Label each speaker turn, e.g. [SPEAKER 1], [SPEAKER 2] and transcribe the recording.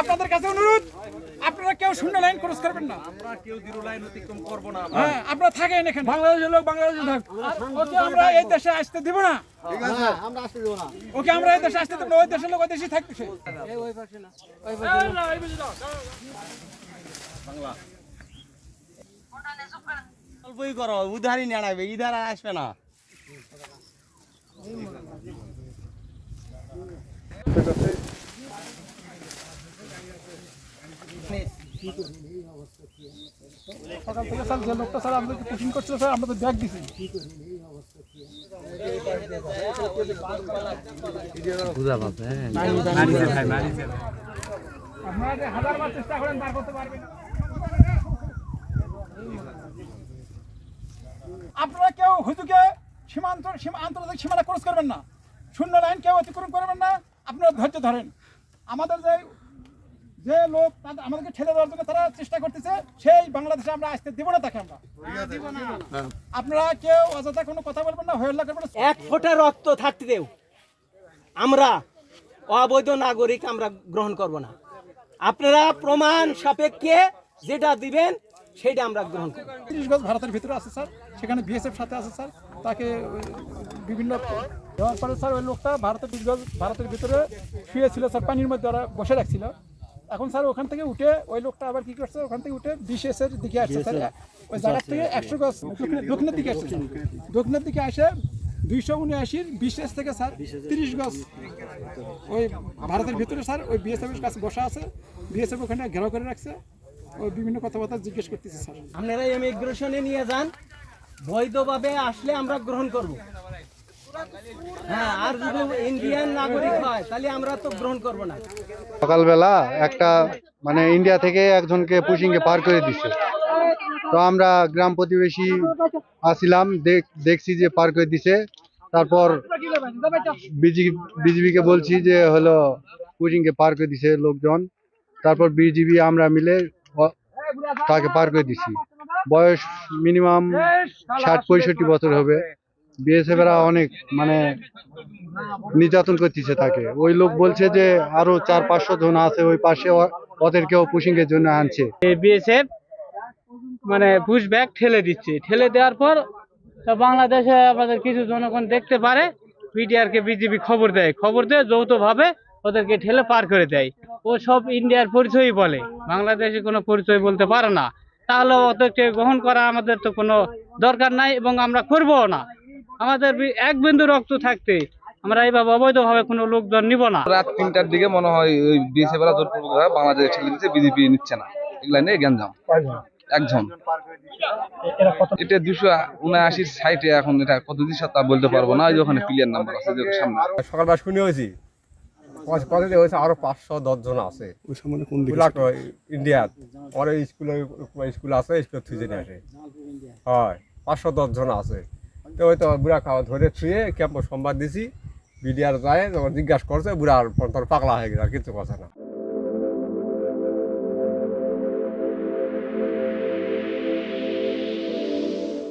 [SPEAKER 1] আপনাদের কাছে অনুরোধ, আপনারা কেউ শূন্য লাইন ক্রস করবেন না।
[SPEAKER 2] আমরা কেউ জিরো লাইন অতিক্রম করব না।
[SPEAKER 1] হ্যাঁ, আপনারা থাকেন এখানে। বাংলাদেশের লোক বাংলাদেশে থাক। ওকে আমরা এই দেশে আসতে দিব না।
[SPEAKER 3] ঠিক আছে, আমরা আসতে দেব না।
[SPEAKER 1] ওকে আমরা এই দেশে আসতে দিব না। ওই দেশের লোক ওই দেশেই থাকবে সে।
[SPEAKER 2] অল্পই করো, উধারই নেড়াবে, ইধার আর আসবে না।
[SPEAKER 1] সকাল থেকে স্যার যে লোকটা স্যার আমাদেরকে কোচিং করছিল স্যার, আমরা তো ব্যাগ দিছি। আপনারা যে হাজারবার চেষ্টা করেন বার করতে পারবেন না। আপনারা কেউ হুজুকে আন্তর্জাতিক সীমানা ক্রস করবেন না। শূন্য লাইন কেউ অতিক্রম করবেন না। আপনারা ধৈর্য ধরেন। আমাদের যে লোক আমাদেরকে ঠেলে দেওয়ার জন্য তারা চেষ্টা করতেছে, সেই বাংলাদেশে আমরা আসতে দিব না তাকে আমরা। আপনারা কেউ অযথা কোনো কথা বলবেন না, হইল্লা করবেন না।
[SPEAKER 4] এক ফোঁটা রক্ত থাকতে দেও, আমরা অবৈধ নাগরিক আমরা গ্রহণ করব না। আপনারা প্রমাণ সাপেক্ষে যেটা দিবেন সেটা আমরা গ্রহণ করব।
[SPEAKER 1] 30 গজ ভারতের ভিতরে আছে স্যার, সেখানে বিএসএফ সাথে আছে স্যার। তাকে বিভিন্ন দেওয়ার পরে স্যার ওই লোকটা ভারতের 30 গজ ভারতের ভিতরে শুয়েছিল স্যার, পানির মধ্যে ওরা বসে রাখছিল। এখন স্যার ওখান থেকে উঠে ওই লোকটা আবার কি করছে, ওখান থেকে উঠে বিশেষ এর দিকে আসছে স্যার। ওই জায়গার থেকে 100 গজ দক্ষিণের দিকে আসছে। দক্ষিণের দিকে আসে 279 বিশেষ থেকে স্যার 30 গজ ওই ভারতের ভিতরে স্যার ওই বিএসএফ এর কাছে বসা আছে। বিএসএফ ওখানে ঘেরাও করে রাখছে। ওই বিভিন্ন কথাবার্তা জিজ্ঞেস করতেছে স্যার।
[SPEAKER 4] আপনারা ইমিগ্রেশনে নিয়ে যান, বৈধভাবে আসলে আমরা গ্রহণ করব। হ্যাঁ, আর যদি ইন্ডিয়ান নাগরিক হয় তাহলে আমরা তো গ্রহণ করব না।
[SPEAKER 3] সকালবেলা একটা মানে ইন্ডিয়া থেকে একজনকে পুশিংয়ে পার করে দিচ্ছে। তো আমরা গ্রাম প্রতিবেশী আসছিলাম, দেখছি যে পার করে দিছে। তারপর বিজিবিকে বলছি যে হলো পুশিংয়ে পার করে দিছে লোকজন। তারপর বিজিবি আমরা মিলে তাকে পার করে দিছি। বয়স মিনিমাম 60-65 বছর হবে। বিএসএফ এরা অনেক মানে নির্যাতন করতেছে তাকে। ওই লোক বলছে যে আরো 400-500 জন আছে ওই পাশে, ওদেরকেও পুশিং এর জন্য আনছে।
[SPEAKER 5] বিএসএফ মানে পুশ ব্যাক ঠেলে দিচ্ছে, ঠেলে দেওয়ার পর বাংলাদেশে আমাদের কিছু জনগণ দেখতে পারে, বিডিআরকে বিজিবি খবর দেয়, যৌথভাবে ওদেরকে ঠেলে পার করে দেয়। ও সব ইন্ডিয়ার পরিচয়ই বলে, বাংলাদেশে কোনো পরিচয় বলতে পারে না। তাহলে ওদেরকে গ্রহণ করা আমাদের তো কোনো দরকার নাই এবং আমরা করবো না। আমাদের এক বিন্দু রক্ত থাকতে আমরা এইভাবে অবৈধভাবে কোনো লোকজন নিব না।
[SPEAKER 6] রাত 3টার দিকে মনে হয় ওই বিএসএফ এরা জোরপূর্বক বাংলাদেশে ঠেলে দিচ্ছে, বিজেপি নিচ্ছে না। এগুলা নিয়ে গ্যাঞ্জাম। একজন এটা 279 সাইটে, এখন এটা কত দিন তা বলতে পারবো না। ওই ওখানে ক্লিয়ার নাম্বার আছে যে সামনে।
[SPEAKER 7] সকালবেলা শুনে হয়েছি কতদিন হয়েছে, আরো 510 জন আছে ইন্ডিয়াত। পরে স্কুল আছে, স্কুল থুজে নিয়ে আসে। হয় 510 জন আছে। তো ওই তো বুড়া খাওয়া ধরে ছুঁয়ে ক্যাম্প সংবাদ দিছি। বিডিআর যায়, যখন জিজ্ঞাসা করছে বুড়া পাগলা হয়ে গেছে, আর কিছু কথা না।